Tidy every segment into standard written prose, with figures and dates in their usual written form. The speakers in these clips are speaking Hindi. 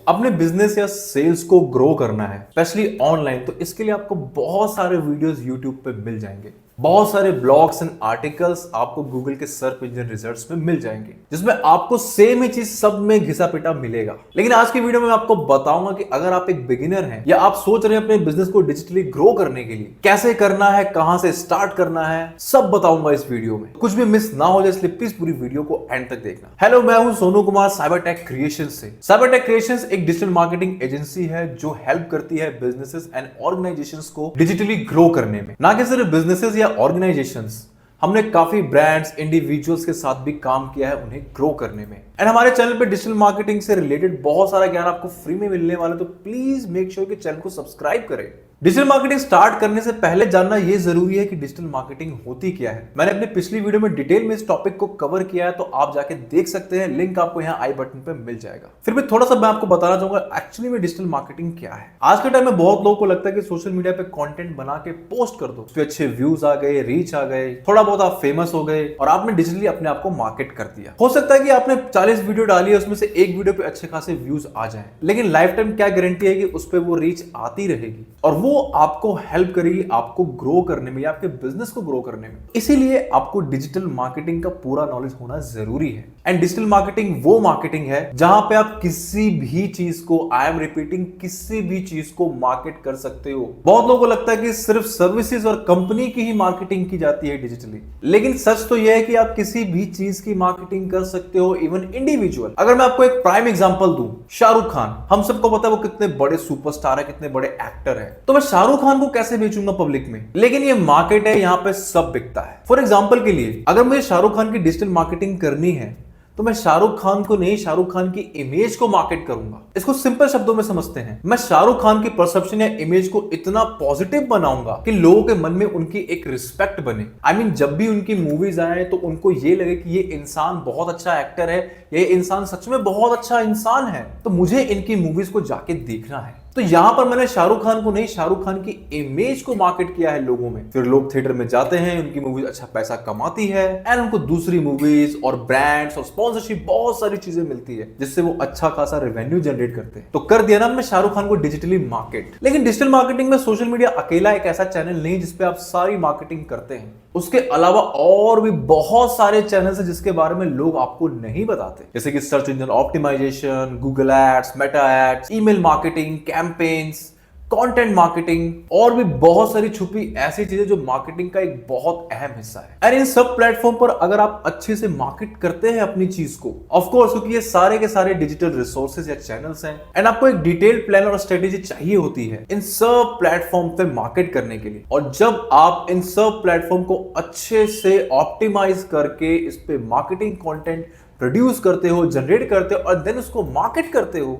अपने बिजनेस या सेल्स को ग्रो करना है, स्पेशली ऑनलाइन, तो इसके लिए आपको बहुत सारे वीडियोस यूट्यूब पे मिल जाएंगे। बहुत सारे ब्लॉग्स एंड आर्टिकल्स आपको गूगल के सर्च इंजन रिजल्ट्स में मिल जाएंगे, जिसमें आपको सेम ही चीज सब में घिसा पिटा मिलेगा। लेकिन आज की वीडियो में मैं आपको बताऊंगा कि अगर आप एक बिगिनर हैं या आप सोच रहे हैं अपने बिजनेस को डिजिटली ग्रो करने के लिए, कैसे करना है, कहां से स्टार्ट करना है, सब बताऊंगा इस वीडियो में। कुछ भी मिस ना हो जाए इसलिए प्लीज पूरी वीडियो को एंड तक देखना। हेलो, मैं हूं Sonu Kumar Cyber Tech Creation से। साइबर टेक क्रिएशन एक डिजिटल मार्केटिंग एजेंसी है जो हेल्प करती है बिजनेसेस एंड ऑर्गेनाइजेशंस को डिजिटली ग्रो करने में। ना कि सिर्फ बिजनेसेस या ऑर्गेनाइजेशंस, हमने काफी ब्रांड्स, इंडिविजुअल्स के साथ भी काम किया है उन्हें ग्रो करने में। एंड हमारे चैनल पे डिजिटल मार्केटिंग से रिलेटेड बहुत सारा ज्ञान आपको फ्री में मिलने वाला है, तो प्लीज मेक श्योर कि चैनल को सब्सक्राइब करें। डिजिटल मार्केटिंग स्टार्ट करने से पहले जानना यह जरूरी है कि डिजिटल मार्केटिंग होती क्या है। मैंने अपनी पिछली वीडियो में डिटेल में इस टॉपिक को कवर किया है, तो आप जाके देख सकते हैं, लिंक आपको यहाँ आई बटन पे मिल जाएगा। फिर भी थोड़ा सा मैं आपको बताना चाहूंगा एक्चुअली में डिजिटल मार्केटिंग क्या है। आज के टाइम में बहुत लोगों को लगता है कि सोशल मीडिया पे कंटेंट बना के पोस्ट कर दो, उस पे अच्छे व्यूज आ गए, रीच आ गए, थोड़ा बहुत आप फेमस हो गए और आपने डिजिटली अपने आप को मार्केट कर दिया। हो सकता है कि आपने 40 वीडियो डाली है, उसमें से एक वीडियो पे अच्छे खासे व्यूज आ जाए, लेकिन लाइफ टाइम क्या गारंटी है कि उस पर वो रीच आती रहेगी और वो आपको हेल्प करेगी आपको ग्रो करने में या आपके बिजनेस को ग्रो करने में। इसीलिए आपको डिजिटल मार्केटिंग का पूरा नॉलेज होना जरूरी है। एंड डिजिटल मार्केटिंग वो मार्केटिंग है जहां पे आप किसी भी चीज को, आई एम रिपीटिंग, किसी भी चीज को मार्केट कर सकते हो। बहुत लोगों को लगता है कि सिर्फ सर्विसेज और कंपनी की ही मार्केटिंग की जाती है डिजिटली, लेकिन सच तो यह है कि आप किसी भी चीज की मार्केटिंग कर सकते हो, इवन इंडिविजुअल। अगर मैं आपको एक प्राइम एग्जांपल दूं, शाहरुख खान, हम सबको पता है वो कितने बड़े सुपरस्टार है, कितने बड़े एक्टर है, तो मैं शाहरुख खान को कैसे बेचूंगा पब्लिक में? लेकिन ये मार्केट है, यहां पे सब बिकता है। फॉर एग्जांपल के लिए, अगर मुझे शाहरुख खान की डिजिटल मार्केटिंग करनी है तो मैं शाहरुख खान को नहीं, शाहरुख खान की इमेज को मार्केट करूंगा। इसको सिंपल शब्दों में समझते हैं, मैं शाहरुख खान की परसेप्शन या इमेज को इतना पॉजिटिव बनाऊंगा कि लोगों के मन में उनकी एक रिस्पेक्ट बने। आई मीन, जब भी उनकी मूवीज आए तो उनको ये लगे कि ये इंसान बहुत अच्छा एक्टर है, ये इंसान सच में बहुत अच्छा इंसान है, तो मुझे इनकी मूवीज को जाके देखना है। तो यहां पर मैंने शाहरुख खान को नहीं, शाहरुख खान की इमेज को मार्केट किया है लोगों में। फिर लोग थिएटर में जाते हैं, उनकी मूवीज अच्छा पैसा कमाती है एंड उनको दूसरी मूवीज और ब्रांड्स और स्पॉन्सरशिप, बहुत सारी चीजें मिलती है, जिससे वो अच्छा खासा रेवेन्यू जनरेट करते हैं। तो कर दिया ना हमने शाहरुख खान को डिजिटली मार्केट। लेकिन डिजिटल मार्केटिंग में सोशल मीडिया अकेला एक ऐसा चैनल नहीं जिसपे आप सारी मार्केटिंग करते हैं। उसके अलावा और भी बहुत सारे चैनल्स हैं जिसके बारे में लोग आपको नहीं बताते, जैसे कि search engine optimisation, Google ads, Meta ads, email marketing, campaigns, content marketing और भी बहुत सारी छुपी ऐसी चीजें जो मार्केटिंग का एक बहुत अहम हिस्सा है। और इन सब प्लेटफॉर्म पर अगर आप अच्छे से मार्केट करते हैं अपनी चीज को, ऑफ कोर्स, क्योंकि ये सारे के सारे डिजिटल रिसोर्सेज या चैनल्स हैं, एंड आपको एक डिटेल्ड प्लान और स्ट्रेटेजी चाहिए होती है इन सब प्लेटफॉर्म पे मार्केट करने के लिए। और जब आप इन सब प्लेटफॉर्म को अच्छे से ऑप्टिमाइज करके इस पे मार्केटिंग कंटेंट प्रोड्यूस करते हो, जनरेट करते हो और देन उसको मार्केट करते हो,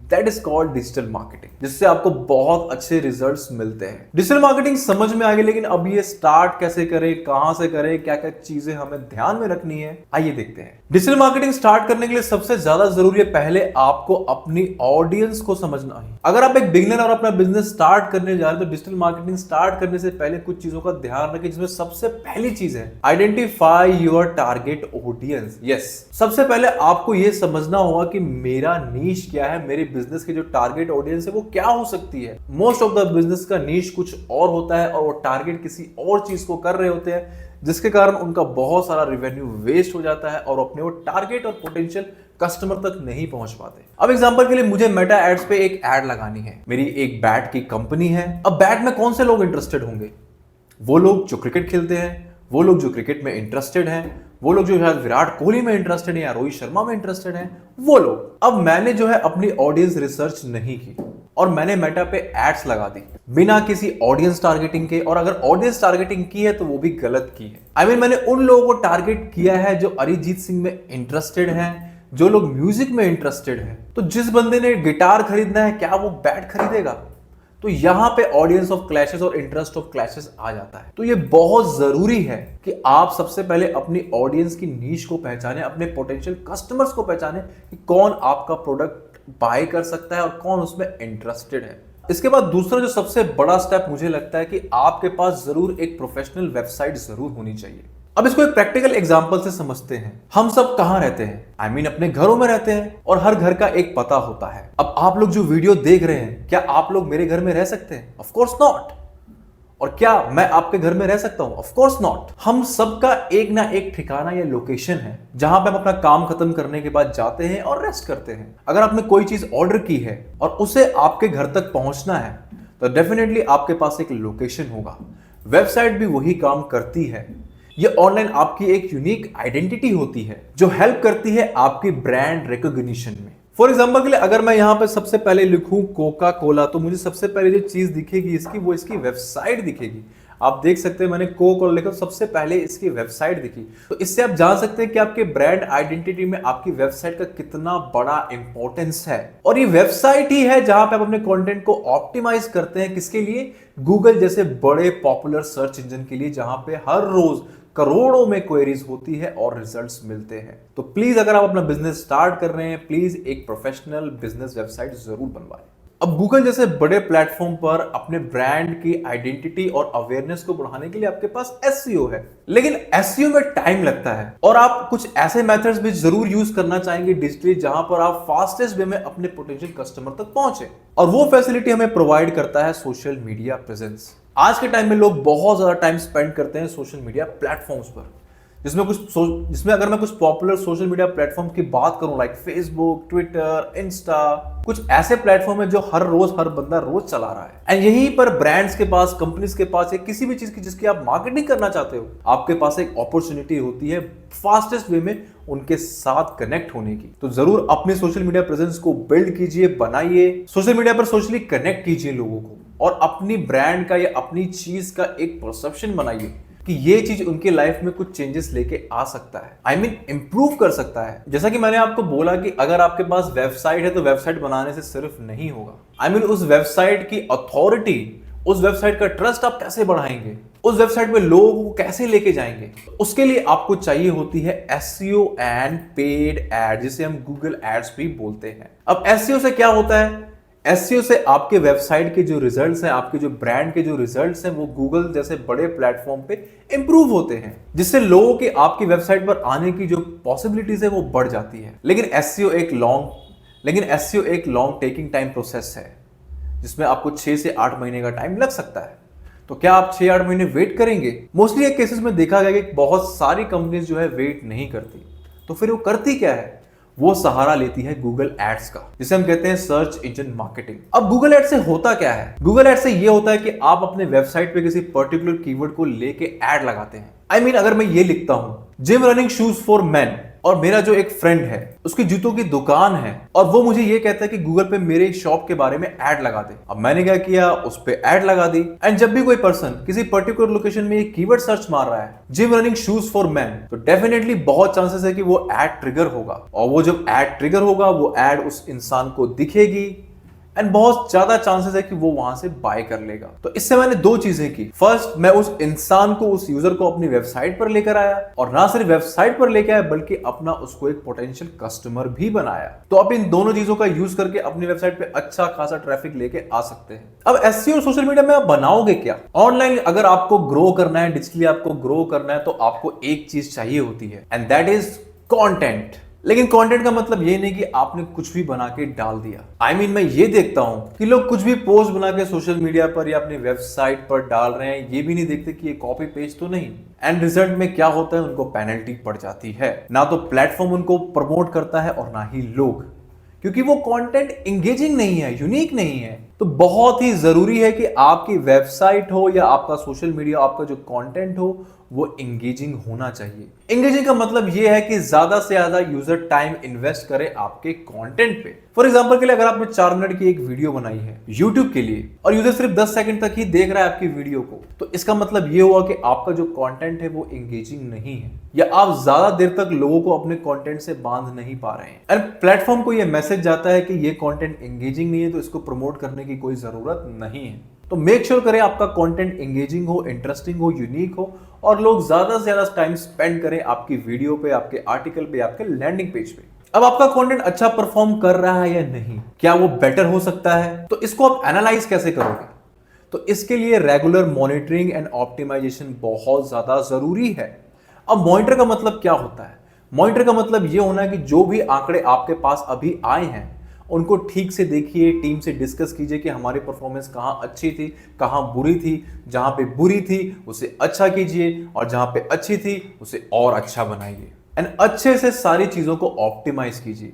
that is called digital marketing, जिससे आपको बहुत अच्छे रिजल्ट्स मिलते हैं। डिजिटल मार्केटिंग समझ में आ गई, लेकिन अब ये स्टार्ट कैसे करें, कहां से करें, क्या क्या चीजें हमें ध्यान में रखनी है, आइए देखते हैं। डिजिटल मार्केटिंग स्टार्ट करने के लिए सबसे ज्यादा जरूरी है पहले आपको अपनी ऑडियंस को समझना है। अगर आप एक बिगिनर और अपना बिजनेस स्टार्ट करने जा रहे हैं तो डिजिटल मार्केटिंग स्टार्ट करने से पहले कुछ चीजों का ध्यान रखें, जिसमें सबसे पहली चीज है identify your target audience. Yes, सबसे पहले आपको यह समझना होगा कि मेरा नीश क्या है, मेरे बिजनेस की जो टारगेट ऑडियंस है वो क्या हो सकती है। मोस्ट ऑफ द बिजनेस का नीश कुछ और होता है और वो टारगेट किसी और चीज को कर रहे होते हैं, जिसके कारण उनका बहुत सारा रेवेन्यू वेस्ट हो जाता है और अपने वो टारगेट और पोटेंशियल कस्टमर तक नहीं पहुंच पाते। अब एग्जांपल के लिए मुझे मेटा एड्स पे एक एड लगानी है, मेरी एक बैट की कंपनी है। अब बैट में कौन से लोग इंटरेस्टेड होंगे? वो लोग जो क्रिकेट खेलते हैं, वो लोग जो क्रिकेट में इंटरेस्टेड हैं, वो लोग जो शायद विराट कोहली में इंटरेस्टेड है या रोहित शर्मा में इंटरेस्टेड है, वो लोग। अब मैंने जो है अपनी ऑडियंस रिसर्च नहीं की और मैंने मेटा पे एड्स लगा दी बिना किसी ऑडियंस टारगेटिंग के, और अगर ऑडियंस टारगेटिंग की है तो वो भी गलत की है। आई मीन, मैंने उन लोगों को टारगेट किया है जो अरिजीत सिंह में इंटरेस्टेड हैं, जो लोग म्यूजिक में इंटरेस्टेड हैं। तो जिस बंदे ने गिटार खरीदना है, क्या वो बैट खरीदेगा? तो यहां पे ऑडियंस ऑफ क्लैशेस और इंटरेस्ट ऑफ क्लैशेस आ जाता है। तो ये बहुत जरूरी है कि आप सबसे पहले अपनी ऑडियंस की नीश को पहचाने, अपने पोटेंशियल कस्टमर्स को पहचाने कि कौन आपका प्रोडक्ट बाय कर सकता है और कौन उसमें इंटरेस्टेड है। इसके बाद दूसरा जो सबसे बड़ा स्टेप मुझे लगता है कि आपके पास जरूर एक प्रोफेशनल वेबसाइट जरूर होनी चाहिए। अब इसको एक प्रैक्टिकल एग्जांपल से समझते हैं। हम सब कहां रहते हैं? I mean, अपने घरों में रहते हैं और हर घर का एक पता होता है। अब आप लोग जो वीडियो देख रहे हैं, क्या आप लोग मेरे घर में रह सकते हैं? Of course not. और क्या मैं आपके घर में रह सकता हूं? Of course not. हम सबका एक ना एक ठिकाना या लोकेशन है जहां पे हम अपना काम खत्म करने के बाद जाते हैं और रेस्ट करते हैं। अगर आपने कोई चीज ऑर्डर की है और उसे आपके घर तक पहुंचना है तो डेफिनेटली आपके पास एक लोकेशन होगा। वेबसाइट भी वही काम करती है। ये ऑनलाइन आपकी एक यूनिक आइडेंटिटी होती है जो हेल्प करती है आपकी ब्रांड रिकॉग्निशन में। फॉर एग्जाम्पल के लिए अगर मैं यहाँ पे सबसे पहले लिखूं कोका कोला, तो मुझे सबसे पहले जो चीज दिखेगी इसकी, वो इसकी वेबसाइट दिखेगी। आप देख सकते हैं मैंने कोका कोला लिखा, सबसे पहले इसकी वेबसाइट दिखी। तो इससे आप जान सकते हैं कि आपके ब्रांड आइडेंटिटी में आपकी वेबसाइट का कितना बड़ा इंपॉर्टेंस है। और ये वेबसाइट ही है जहां पे आप अपने कंटेंट को ऑप्टिमाइज करते हैं। किसके लिए? गूगल जैसे बड़े पॉपुलर सर्च इंजन के लिए, जहां पे हर रोज करोड़ों में क्वेरीज होती है और रिजल्ट्स मिलते हैं। तो प्लीज अगर आप अपना बिजनेस स्टार्ट कर रहे हैं, प्लीज एक प्रोफेशनल बिजनेस वेबसाइट जरूर बनवाएं। अब गूगल जैसे बड़े प्लेटफॉर्म पर अपने ब्रांड की आइडेंटिटी और अवेयरनेस को बढ़ाने के लिए आपके पास एसईओ है, लेकिन एसईओ में टाइम लगता है और आप कुछ ऐसे मेथड्स भी जरूर यूज करना चाहेंगे डिजिटली, जहां पर आप फास्टेस्ट वे में अपने पोटेंशियल कस्टमर तक पहुंचे। और वो फैसिलिटी हमें प्रोवाइड करता है सोशल मीडिया प्रेजेंस। आज के टाइम में लोग बहुत ज्यादा टाइम स्पेंड करते हैं सोशल मीडिया प्लेटफॉर्म्स पर, जिसमें अगर मैं कुछ पॉपुलर सोशल मीडिया प्लेटफॉर्म की बात करूं, लाइक फेसबुक, ट्विटर, इंस्टा, कुछ ऐसे प्लेटफॉर्म है जो हर बंदा रोज चला रहा है। एंड यहीं पर ब्रांड्स के पास, कंपनीज के पास, या किसी भी चीज की जिसकी आप मार्केटिंग करना चाहते हो, आपके पास एक अपॉर्चुनिटी होती है फास्टेस्ट वे में उनके साथ कनेक्ट होने की। तो जरूर अपने सोशल मीडिया प्रेजेंस को बिल्ड कीजिए, बनाइए, सोशल मीडिया पर सोशली कनेक्ट कीजिए लोगों को, और अपनी ब्रांड का या अपनी चीज का एक परसेप्शन बनाइए कि ये चीज उनके लाइफ में कुछ चेंजेस लेके आ सकता है, आई मीन इंप्रूव कर सकता है। जैसा कि मैंने आपको बोला कि अगर आपके पास वेबसाइट है तो वेबसाइट बनाने से सिर्फ नहीं होगा, आई मीन उस वेबसाइट की अथॉरिटी, उस वेबसाइट का ट्रस्ट आप कैसे बढ़ाएंगे, उस वेबसाइट पे लोगों को कैसे लेके जाएंगे, उसके लिए आपको चाहिए होती है एसईओ एंड पेड एड, जिसे हम गूगल एड्स भी बोलते हैं। अब एसईओ से क्या होता है? एसईओ से आपके वेबसाइट के जो रिजल्ट्स हैं, आपके जो ब्रांड के जो रिजल्ट्स हैं, वो गूगल जैसे बड़े प्लेटफॉर्म पे इंप्रूव होते हैं, जिससे लोगों के आपकी वेबसाइट पर आने की जो पॉसिबिलिटीज है वो बढ़ जाती है। लेकिन एसईओ एक लॉन्ग टेकिंग टाइम प्रोसेस है, जिसमें आपको 6 से 8 महीने का टाइम लग सकता है। तो क्या आप 6-8 महीने वेट करेंगे? मोस्टली एक केसेस में देखा गया कि बहुत सारी कंपनीज जो है वेट नहीं करती। तो फिर वो करती क्या है? वो सहारा लेती है गूगल एड्स का, जिसे हम कहते हैं सर्च इंजन मार्केटिंग। अब गूगल एड्स से होता क्या है? गूगल एड्स से ये होता है कि आप अपने वेबसाइट पे किसी पर्टिकुलर कीवर्ड को लेके ऐड लगाते हैं। आई मीन अगर मैं ये लिखता हूं gym running shoes for main, और मेरा जो एक फ्रेंड है उसकी जूतों की दुकान है, और वो मुझे ये कहता है कि गूगल पे मेरे शॉप के बारे में ऐड लगा दे। अब मैंने क्या किया, उस पे ऐड लगा दी। एंड जब भी कोई पर्सन किसी पर्टिकुलर लोकेशन में ये कीवर्ड सर्च मार रहा है, gym running shoes for man, तो डेफिनेटली बहुत चांसेस है कि वो ऐड ट्रिगर होगा, और वो जब ऐड ट्रिगर होगा वो ऐड उस इंसान को दिखेगी, एंड बहुत ज्यादा चांसेस है कि वो वहां से बाय कर लेगा। तो इससे मैंने 2 चीजें की। फर्स्ट, मैं उस इंसान को, उस यूजर को अपनी वेबसाइट पर लेकर आया, और ना सिर्फ वेबसाइट पर लेकर आया बल्कि अपना उसको एक पोटेंशियल कस्टमर भी बनाया। तो आप इन दोनों चीजों का यूज करके अपनी वेबसाइट पे अच्छा खासा ट्रैफिक लेके आ सकते हैं। अब एसईओ और सोशल मीडिया में आप बनाओगे क्या? ऑनलाइन अगर आपको ग्रो करना है, डिजिटली आपको ग्रो करना है, तो आपको एक चीज चाहिए होती है, एंड दैट इज कंटेंट। लेकिन कंटेंट का मतलब ये नहीं कि आपने कुछ भी बना के डाल दिया। आई मीन मैं ये देखता हूं कि लोग कुछ भी पोस्ट बना के सोशल मीडिया पर या अपनी वेबसाइट पर डाल रहे हैं, ये भी नहीं देखते कि ये कॉपी पेस्ट तो नहीं। एंड रिजल्ट में क्या होता है, उनको पेनल्टी पड़ जाती है। ना तो प्लेटफॉर्म उनको प्रमोट करता है और ना ही लोग, क्योंकि वो कंटेंट एंगेजिंग नहीं है, यूनिक नहीं है। तो बहुत ही जरूरी है कि आपकी वेबसाइट हो या आपका सोशल मीडिया, आपका जो कंटेंट हो, वो एंगेजिंग होना चाहिए। एंगेजिंग का मतलब ये है कि ज्यादा से ज्यादा यूजर टाइम इन्वेस्ट करे आपके कंटेंट पे। फॉर एग्जांपल के लिए अगर आपने 4 मिनट की एक वीडियो बनाई है YouTube के लिए, और यूजर सिर्फ 10 सेकंड तक ही देख रहा है आपकी वीडियो को, तो इसका मतलब ये हुआ कि आपका जो कंटेंट है वो एंगेजिंग नहीं है, या आप ज्यादा देर तक लोगों को अपने कंटेंट से बांध नहीं पा रहे हैं। एंड प्लेटफॉर्म को ये मैसेज जाता है कि ये कंटेंट एंगेजिंग नहीं है, तो इसको प्रमोट करने की कोई जरूरत नहीं है। तो मेक श्योर करें आपका कंटेंट एंगेजिंग हो, इंटरेस्टिंग हो, यूनिक हो, और लोग ज्यादा से ज्यादा टाइम स्पेंड करें आपकी वीडियो पे, आपके आर्टिकल पे, आपके लैंडिंग पेज पे। अब आपका कंटेंट अच्छा परफॉर्म कर रहा है या नहीं, क्या वो बेटर हो सकता है, तो इसको आप एनालाइज कैसे करोगे? तो इसके लिए रेगुलर मॉनिटरिंग एंड ऑप्टिमाइजेशन बहुत ज्यादा जरूरी है। अब मॉनिटर का मतलब क्या होता है? मॉनिटर का मतलब यह होना है कि जो भी आंकड़े आपके पास अभी आए हैं उनको ठीक से देखिए, टीम से डिस्कस कीजिए कि हमारी परफॉर्मेंस कहां अच्छी थी, कहां बुरी थी। जहां पे बुरी थी उसे अच्छा कीजिए और जहां पे अच्छी थी उसे और अच्छा बनाइए एंड अच्छे से सारी चीजों को ऑप्टिमाइज कीजिए।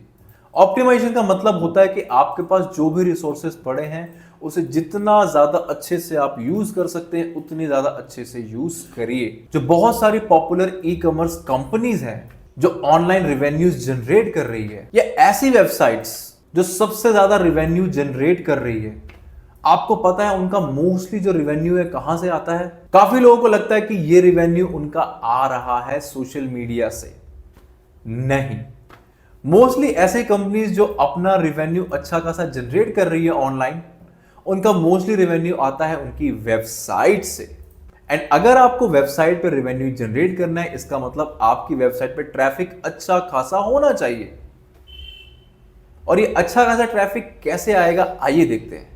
ऑप्टिमाइजेशन का मतलब होता है कि आपके पास जो भी रिसोर्सेज पड़े हैं उसे जितना ज्यादा अच्छे से आप यूज कर सकते हैं उतनी ज्यादा अच्छे से यूज करिए। जो बहुत सारी पॉपुलर ई कॉमर्स कंपनीज हैं जो ऑनलाइन रेवेन्यूज जनरेट कर रही है, या ऐसी वेबसाइट्स जो सबसे ज्यादा रेवेन्यू जनरेट कर रही है, आपको पता है उनका मोस्टली जो रेवेन्यू है कहां से आता है? काफी लोगों को लगता है कि ये रेवेन्यू उनका आ रहा है सोशल मीडिया से। नहीं, मोस्टली ऐसे कंपनीज जो अपना रेवेन्यू अच्छा खासा जनरेट कर रही है ऑनलाइन, उनका मोस्टली रेवेन्यू आता है उनकी वेबसाइट से। एंड अगर आपको वेबसाइट पे रेवेन्यू जनरेट करना है, इसका मतलब आपकी वेबसाइट पे ट्रैफिक अच्छा खासा होना चाहिए। और ये अच्छा खासा ट्रैफिक कैसे आएगा, आइए देखते हैं।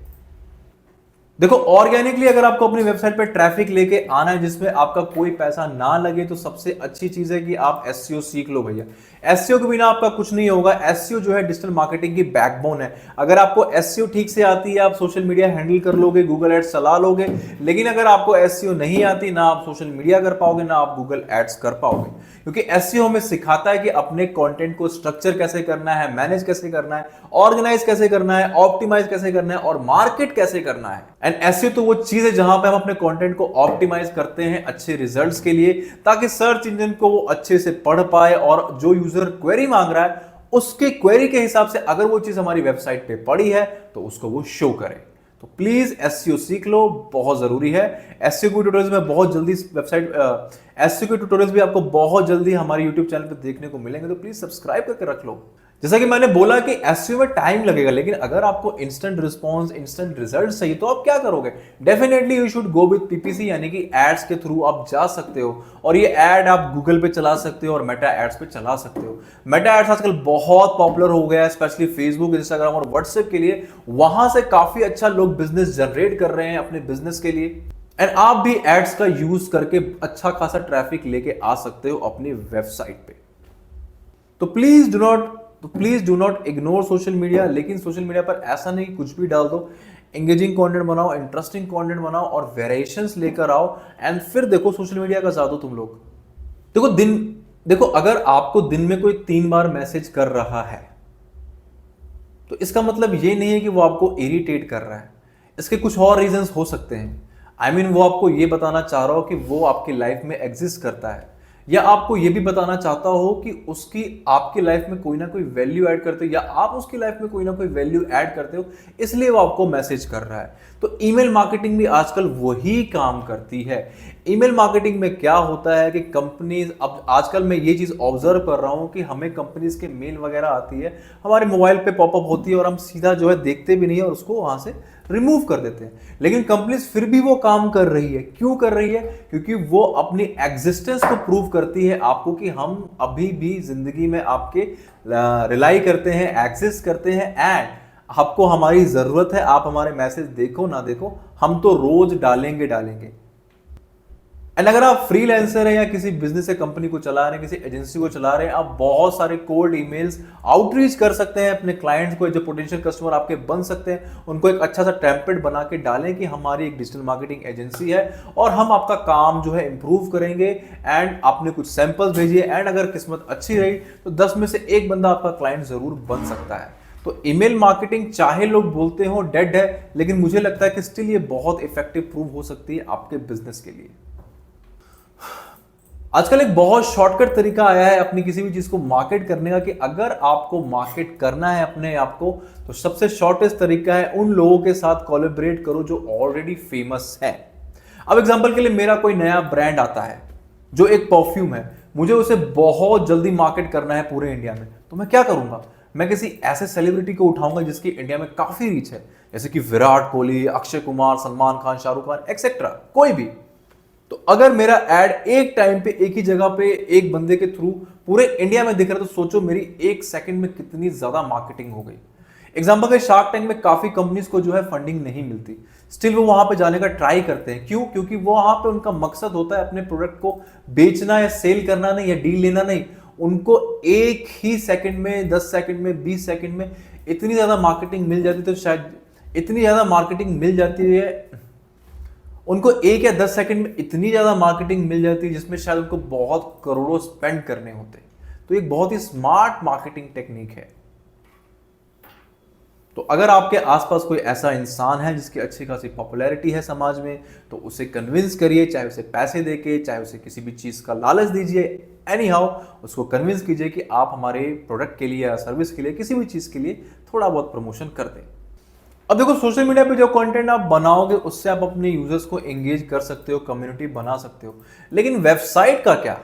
देखो, ऑर्गेनिकली अगर आपको अपनी वेबसाइट पे ट्रैफिक लेके आना है जिसमें आपका कोई पैसा ना लगे, तो सबसे अच्छी चीज है कि आप एसईओ सीख लो भैया। एसईओ के बिना आपका कुछ नहीं होगा। एसईओ जो है डिजिटल मार्केटिंग की बैकबोन है। अगर आपको एसईओ ठीक से आती है, आप सोशल मीडिया हैंडल कर लोगे, गूगल एड्स चला लोगे। लेकिन अगर आपको एसईओ नहीं आती, ना आप सोशल मीडिया कर पाओगे, ना आप गूगल एड्स कर पाओगे। क्योंकि एसईओ हमें सिखाता है कि अपने कंटेंट को स्ट्रक्चर कैसे करना है, मैनेज कैसे करना है, ऑर्गेनाइज कैसे करना है, ऑप्टिमाइज कैसे करना है और मार्केट कैसे करना है। एंड एसईओ तो वो चीज है जहां पे हम अपने कंटेंट को ऑप्टिमाइज करते हैं अच्छे रिजल्ट्स के लिए, ताकि सर्च इंजन को वो अच्छे से पढ़ पाए और जो यूजर क्वेरी मांग रहा है उसके क्वेरी के हिसाब से अगर वो चीज हमारी वेबसाइट पे पड़ी है तो उसको वो शो करे। तो प्लीज एसईओ सीख लो, बहुत जरूरी है। एसईओ के ट्यूटोरियल्स में बहुत जल्दी वेबसाइट एसईओ के ट्यूटोरियल्स भी आपको बहुत जल्दी हमारे यूट्यूब चैनल पे देखने को मिलेंगे, तो प्लीज सब्सक्राइब करके रख लो। जैसा कि मैंने बोला कि एसईओ में टाइम लगेगा, लेकिन अगर आपको इंस्टेंट रिस्पांस, इंस्टेंट रिजल्ट चाहिए तो आप क्या करोगे? Definitely you should go with PPC, यानी कि एड्स के थ्रू आप जा सकते हो। और ये एड आप गूगल पे चला सकते हो और मेटा एड्स पे चला सकते हो। मेटा एड्स आजकल बहुत पॉपुलर हो गया है, स्पेशली फेसबुक, इंस्टाग्राम और व्हाट्सएप के लिए। वहां से काफी अच्छा लोग बिजनेस जनरेट कर रहे हैं अपने बिजनेस के लिए। एंड आप भी एड्स का यूज करके अच्छा खासा ट्रैफिक लेके आ सकते हो अपनी वेबसाइट पे। तो please do not ignore social media. लेकिन सोशल मीडिया पर ऐसा नहीं कुछ भी डाल दो। एंगेजिंग कंटेंट बनाओ, इंटरेस्टिंग कंटेंट बनाओ और वेरिएशंस लेकर आओ एंड फिर देखो सोशल मीडिया का जादू तुम लोग। देखो अगर आपको दिन में कोई 3 बार मैसेज कर रहा है तो इसका मतलब ये नहीं है कि वो आपको इरिटेट कर रहा है। इसके कुछ और रीजंस हो सकते हैं। वो आपको ये बताना चाह रहा हो कि वो आपकी लाइफ में एग्जिस्ट करता है, या आपको ये भी बताना चाहता हो कि उसकी आपकी लाइफ में कोई ना कोई वैल्यू ऐड करते हो, या आप उसकी लाइफ में कोई ना कोई वैल्यू ऐड करते हो, इसलिए वो आपको मैसेज कर रहा है। तो ईमेल मार्केटिंग भी आजकल वही काम करती है। ईमेल मार्केटिंग में क्या होता है कि कंपनीज, अब आजकल मैं ये चीज ऑब्जर्व कर रहा हूं कि हमें कंपनीज के मेल वगैरह आती है, हमारे मोबाइल पे पॉपअप होती है और हम सीधा जो है देखते भी नहीं है और उसको वहां से रिमूव कर देते हैं। लेकिन कंपनीज फिर भी वो काम कर रही है। क्यों कर रही है? क्योंकि वो अपनी एग्जिस्टेंस को प्रूव करती है आपको कि हम अभी भी जिंदगी में आपके रिलाई करते हैं, एग्जिस्ट करते हैं एंड आपको हमारी जरूरत है। आप हमारे मैसेज देखो ना देखो, हम तो रोज डालेंगे। एंड अगर आप फ्रीलांसर हैं या किसी बिजनेस या कंपनी को चला रहे हैं, किसी एजेंसी को चला रहे हैं, आप बहुत सारे कोल्ड ईमेल्स आउटरीच कर सकते हैं अपने क्लाइंट्स को। जो पोटेंशियल कस्टमर आपके बन सकते हैं उनको एक अच्छा सा टेम्पलेट बना के डालें कि हमारी एक डिजिटल मार्केटिंग एजेंसी है और हम आपका काम जो है इंप्रूव करेंगे। एंड आपने कुछ सैंपल्स भेजिए एंड अगर किस्मत अच्छी रही तो 10 में से 1 बंदा आपका क्लाइंट जरूर बन सकता है। तो ईमेल मार्केटिंग चाहे लोग बोलते हो डेड है, लेकिन मुझे लगता है कि स्टिल ये बहुत इफेक्टिव प्रूव हो सकती है आपके बिजनेस के लिए। आजकल एक बहुत शॉर्टकट तरीका आया है अपनी किसी भी चीज को मार्केट करने का, कि अगर आपको मार्केट करना है अपने आप को तो सबसे शॉर्टेस्ट तरीका है उन लोगों के साथ कोलैबोरेट करो जो ऑलरेडी फेमस है। अब एग्जांपल के लिए मेरा कोई नया ब्रांड आता है जो एक परफ्यूम है, मुझे उसे बहुत जल्दी मार्केट करना है पूरे इंडिया में, तो मैं क्या करूंगा? मैं किसी ऐसे सेलिब्रिटी को उठाऊंगा जिसकी इंडिया में काफी रीच है, जैसे कि विराट कोहली, अक्षय कुमार, सलमान खान, शाहरुख खान एक्सेट्रा, कोई भी। तो अगर मेरा एड एक टाइम पे एक ही जगह पे एक बंदे के थ्रू पूरे इंडिया में दिख रहा है तो सोचो मेरी 1 सेकंड में कितनी ज्यादा मार्केटिंग हो गई। एग्जाम्पल के शार्क टैंक में काफी कंपनीज को जो है फंडिंग नहीं मिलती, स्टिल वो वहां पे जाने का ट्राई करते हैं। क्यों? क्योंकि वो वहां पे उनका मकसद होता है अपने प्रोडक्ट को बेचना या सेल करना नहीं, या डील लेना नहीं। उनको एक ही सेकंड में, 10 सेकंड में, 20 सेकंड में इतनी ज्यादा मार्केटिंग मिल जाती, तो शायद इतनी ज्यादा मार्केटिंग मिल जाती है उनको, 1 या 10 सेकंड में इतनी ज्यादा मार्केटिंग मिल जाती है जिसमें शायद उनको बहुत करोड़ों स्पेंड करने होते। तो एक बहुत ही स्मार्ट मार्केटिंग टेक्निक है। तो अगर आपके आसपास कोई ऐसा इंसान है जिसकी अच्छी खासी पॉपुलैरिटी है समाज में, तो उसे कन्विंस करिए, चाहे उसे पैसे देके, चाहे उसे किसी भी चीज का लालच दीजिए, एनी हाउ उसको कन्विंस कीजिए कि आप हमारे प्रोडक्ट के लिए या सर्विस के लिए, किसी भी चीज के लिए थोड़ा बहुत प्रमोशन कर दें। अब देखो, सोशल मीडिया पे जो कंटेंट आप बनाओगे उससे आप अपने यूजर्स को एंगेज कर सकते हो, कम्युनिटी बना सकते हो, लेकिन वेबसाइट का क्या?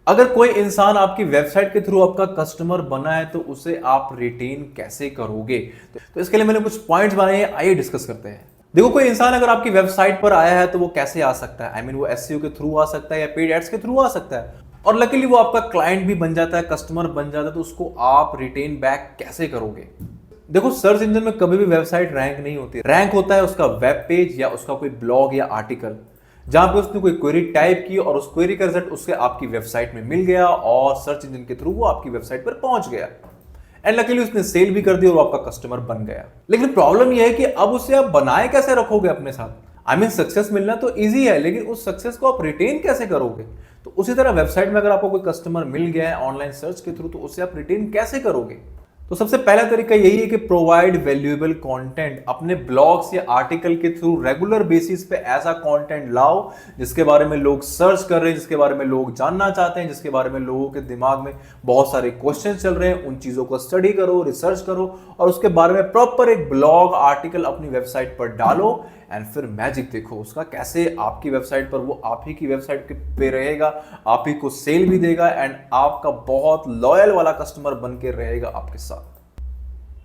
अगर कोई इंसान आपकी वेबसाइट के थ्रू आपका कस्टमर बना है तो उसे आप रिटेन कैसे करोगे? तो इसके लिए मैंने कुछ पॉइंट्स बनाए हैं, आइए डिस्कस करते हैं। देखो, कोई इंसान अगर आपकी वेबसाइट पर आया है तो वो कैसे आ सकता है? वो एसईओ के थ्रू आ सकता है या पेड एड्स के थ्रू आ सकता है, और लकीली वो आपका क्लाइंट भी बन जाता है, कस्टमर बन जाता है, तो उसको आप रिटेन बैक कैसे करोगे? देखो, सर्च इंजन में कभी भी वेबसाइट रैंक नहीं होती। रैंक होता है उसका वेब पेज या उसका कोई ब्लॉग या आर्टिकल, जहां पे उसने कोई क्वेरी टाइप की और उस क्वेरी का रिजल्ट उसके आपकी वेबसाइट में मिल गया और सर्च इंजन के थ्रू वो आपकी वेबसाइट पर पहुंच गया, एंड लकीली उसने सेल भी कर दी और वो आपका कस्टमर बन गया। लेकिन प्रॉब्लम यह है कि अब उसे आप बनाए कैसे रखोगे अपने साथ? सक्सेस मिलना तो इजी है, लेकिन उस सक्सेस को आप रिटेन कैसे करोगे? तो उसी तरह वेबसाइट में अगर आपको कोई कस्टमर मिल गया है ऑनलाइन सर्च के थ्रू, तो उसे आप रिटेन कैसे करोगे? तो सबसे पहला तरीका यही है कि प्रोवाइड वैल्यूएबल कंटेंट। अपने ब्लॉग्स या आर्टिकल के थ्रू रेगुलर बेसिस पे ऐसा कंटेंट लाओ जिसके बारे में लोग सर्च कर रहे हैं, जिसके बारे में लोग जानना चाहते हैं, जिसके बारे में लोगों के दिमाग में बहुत सारे क्वेश्चन चल रहे हैं। उन चीजों को स्टडी करो, रिसर्च करो और उसके बारे में प्रॉपर एक ब्लॉग आर्टिकल अपनी वेबसाइट पर डालो, एंड फिर मैजिक देखो उसका, कैसे आपकी वेबसाइट पर वो आप ही की वेबसाइट पे रहेगा, आप ही को सेल भी देगा, एंड आपका बहुत लॉयल वाला कस्टमर बन के रहेगा आपके साथ।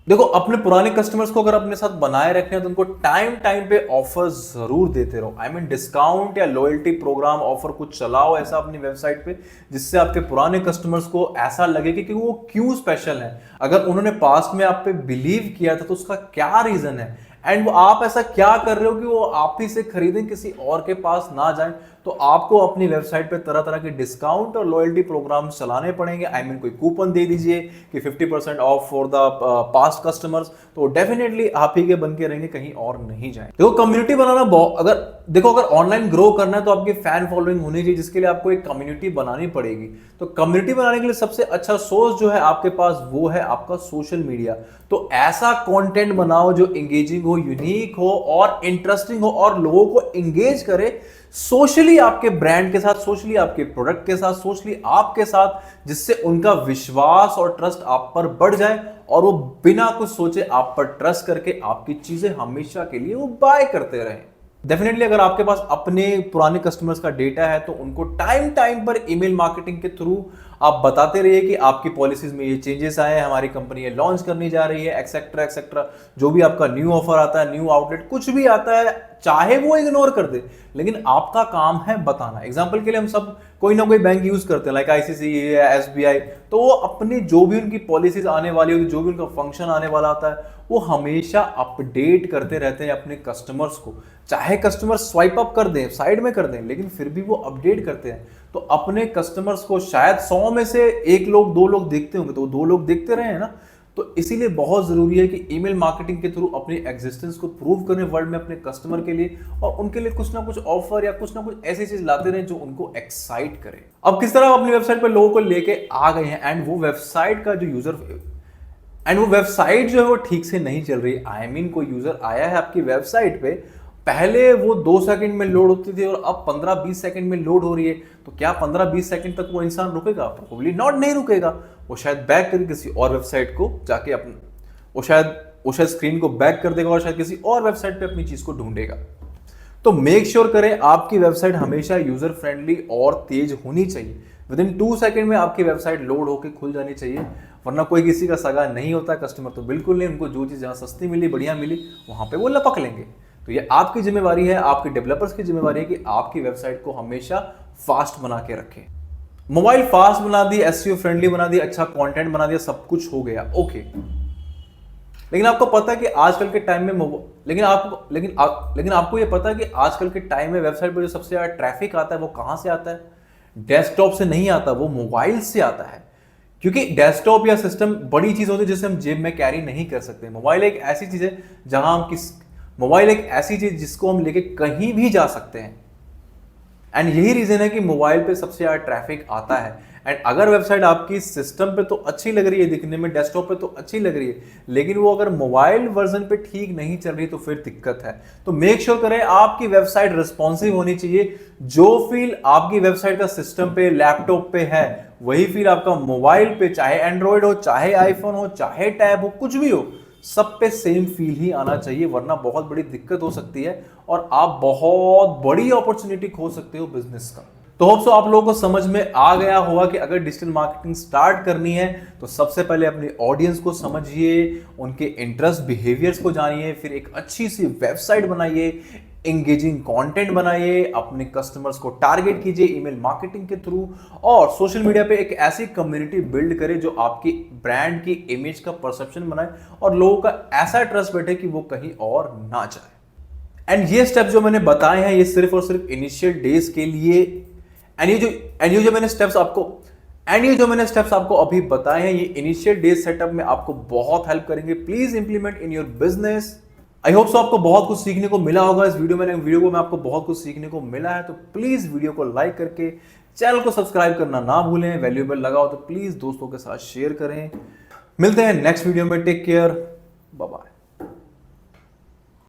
देखो, अपने पुराने कस्टमर्स को अगर अपने साथ बनाए रखने हैं तो उनको टाइम टाइम पे ऑफर्स जरूर देते रहो। डिस्काउंट या लॉयल्टी प्रोग्राम ऑफर कुछ चलाओ ऐसा अपनी वेबसाइट पे, जिससे आपके पुराने कस्टमर्स को ऐसा लगे कि वो क्यों स्पेशल है। अगर उन्होंने पास्ट में आप पे बिलीव किया था तो उसका क्या रीजन है, एंड वो आप ऐसा क्या कर रहे हो कि वो आप ही से खरीदें, किसी और के पास ना जाएं। तो आपको अपनी वेबसाइट पे तरह तरह के डिस्काउंट और लॉयल्टी प्रोग्राम चलाने पड़ेंगे। कोई कूपन दे दीजिए कि 50% of for the past customers, तो डेफिनेटली आप ही के बन के रहेंगे, कहीं और नहीं जाएंगे। देखो, कम्युनिटी बनाना अगर ऑनलाइन ग्रो करना है तो आपकी फैन फॉलोइंग होनी चाहिए, जिसके लिए आपको एक कम्युनिटी बनानी पड़ेगी। तो कम्युनिटी बनाने के लिए सबसे अच्छा सोर्स जो है आपके पास, वो है आपका सोशल मीडिया। तो ऐसा कंटेंट बनाओ जो एंगेजिंग हो, यूनिक हो और इंटरेस्टिंग हो और लोगों को एंगेज करे सोशली आपके ब्रांड के साथ, सोशली आपके प्रोडक्ट के साथ, सोशली आपके साथ, जिससे उनका विश्वास और ट्रस्ट आप पर बढ़ जाए और वो बिना कुछ सोचे आप पर ट्रस्ट करके आपकी चीजें हमेशा के लिए वो बाय करते रहें। डेफिनेटली अगर आपके पास अपने पुराने कस्टमर्स का डेटा है तो उनको टाइम टाइम पर ईमेल मार्केटिंग के थ्रू आप बताते रहिए कि आपकी पॉलिसीज में ये चेंजेस आए हैं, हमारी कंपनी ये लॉन्च करनी जा रही है, एक्सेट्रा एक्सेट्रा। जो भी आपका न्यू ऑफर आता है, न्यू आउटलेट कुछ भी आता है, चाहे वो इग्नोर कर दे, लेकिन आपका काम है बताना। एग्जांपल के लिए हम सब कोई ना कोई बैंक यूज करते हैं, लाइक आईसीआईसीआई या एसबीआई, तो वो अपनी जो भी उनकी पॉलिसीज आने वाली होती है, जो भी उनका फंक्शन आने वाला आता है, वो हमेशा अपडेट करते रहते हैं अपने कस्टमर्स को। चाहे कस्टमर स्वाइप अप कर दें, साइड में कर दें, लेकिन फिर भी वो अपडेट करते हैं। तो अपने कस्टमर्स को शायद 100 में से 1 लोग 2 लोग देखते होंगे, तो वो 2 लोग देखते रहे हैं ना। तो इसीलिए बहुत जरूरी है कि ईमेल मार्केटिंग के थ्रू अपनी एग्जिस्टेंस को प्रूव करें वर्ल्ड में अपने कस्टमर के लिए, और उनके लिए कुछ ना कुछ ऑफर या कुछ ना कुछ ऐसी चीज लाते रहे जो उनको एक्साइट करे। अब किस तरह अपनी वेबसाइट पर लोगों को लेके आ गए हैं, एंड वो वेबसाइट का जो वो वेबसाइट जो है वो ठीक से नहीं चल रही। कोई यूजर आया है आपकी वेबसाइट पे, पहले वो 2 सेकंड में लोड होती थी और अब 15-20 सेकंड में लोड हो रही है, तो क्या 15-20 सेकंड तक वो इंसान रुकेगा? प्रोबेबली नॉट, नहीं रुकेगा। वो शायद बैक करके किसी और वेबसाइट को जाके वो शायद स्क्रीन को बैक कर देगा और शायद किसी और वेबसाइट पे अपनी चीज को ढूंढेगा। तो मेक श्योर करें आपकी वेबसाइट हमेशा यूजर फ्रेंडली और तेज होनी चाहिए। विदिन 2 सेकंड में आपकी वेबसाइट लोड होकर खुल जानी चाहिए, वरना कोई किसी का सगा नहीं होता। कस्टमर तो बिल्कुल नहीं, उनको जो चीज जहां सस्ती मिली, बढ़िया मिली, वहां पे वो लपक लेंगे। तो ये आपकी जिम्मेवारी है, आपके डेवलपर्स की जिम्मेवारी है कि आपकी वेबसाइट को हमेशा फास्ट बना के रखें। मोबाइल फास्ट बना दी, एसईओ फ्रेंडली बना दी, अच्छा कंटेंट बना दिया, सब कुछ हो गया, ओके। लेकिन आपको पता है कि आजकल के टाइम में लेकिन आपको ये पता है कि आजकल के टाइम में वेबसाइट पर जो सबसे ज्यादा ट्रैफिक आता है वो कहां से आता है? डेस्कटॉप से नहीं आता, वो मोबाइल से आता है। क्योंकि डेस्कटॉप या सिस्टम बड़ी चीज होती है जिसे हम जेब में कैरी नहीं कर सकते। मोबाइल एक ऐसी चीज है मोबाइल एक ऐसी चीज जिसको हम लेके कहीं भी जा सकते हैं। एंड यही रीजन है कि मोबाइल पे सबसे ज्यादा ट्रैफिक आता है। एंड अगर वेबसाइट आपकी सिस्टम पे तो अच्छी लग रही है दिखने में, डेस्कटॉप पे तो अच्छी लग रही है, लेकिन वो अगर मोबाइल वर्जन पे ठीक नहीं चल रही तो फिर दिक्कत है। तो मेक श्योर करें आपकी वेबसाइट रिस्पॉन्सिव होनी चाहिए। जो फील आपकी वेबसाइट का सिस्टम पे, लैपटॉप पे है, वही फील आपका मोबाइल पे, चाहे एंड्रॉइड हो, चाहे आईफोन हो, चाहे टैब हो, कुछ भी हो, सब पे सेम फील ही आना चाहिए, वरना बहुत बड़ी दिक्कत हो सकती है और आप बहुत बड़ी अपॉर्चुनिटी खो सकते हो बिजनेस का। तो होप सो आप लोगों को समझ में आ गया होगा कि अगर डिजिटल मार्केटिंग स्टार्ट करनी है तो सबसे पहले अपनी ऑडियंस को समझिए, उनके इंटरेस्ट बिहेवियर्स को जानिए, फिर एक अच्छी सी वेबसाइट बनाइए, एंगेजिंग कंटेंट बनाइए, अपने कस्टमर्स को टारगेट कीजिए ईमेल मार्केटिंग के थ्रू, और सोशल मीडिया पे एक ऐसी कम्युनिटी बिल्ड करे जो आपकी ब्रांड की इमेज का परसेप्शन बनाए और लोगों का ऐसा ट्रस्ट बैठे कि वो कहीं और ना जाए। एंड ये स्टेप जो मैंने बताए हैं ये सिर्फ और सिर्फ इनिशियल डेज के लिए, एंड ये जो मैंने स्टेप्स आपको अभी बताए हैं ये इनिशियल डेज सेटअप में आपको बहुत हेल्प करेंगे। Please implement in your business. I hope so आपको बहुत कुछ सीखने को मिला होगा इस वीडियो में आपको बहुत कुछ सीखने को मिला है। तो प्लीज वीडियो को लाइक करके चैनल को सब्सक्राइब करना ना भूलें। वैल्यूएबल लगा हो तो प्लीज दोस्तों के साथ शेयर करें। मिलते हैं नेक्स्ट वीडियो में। Take care, bye bye.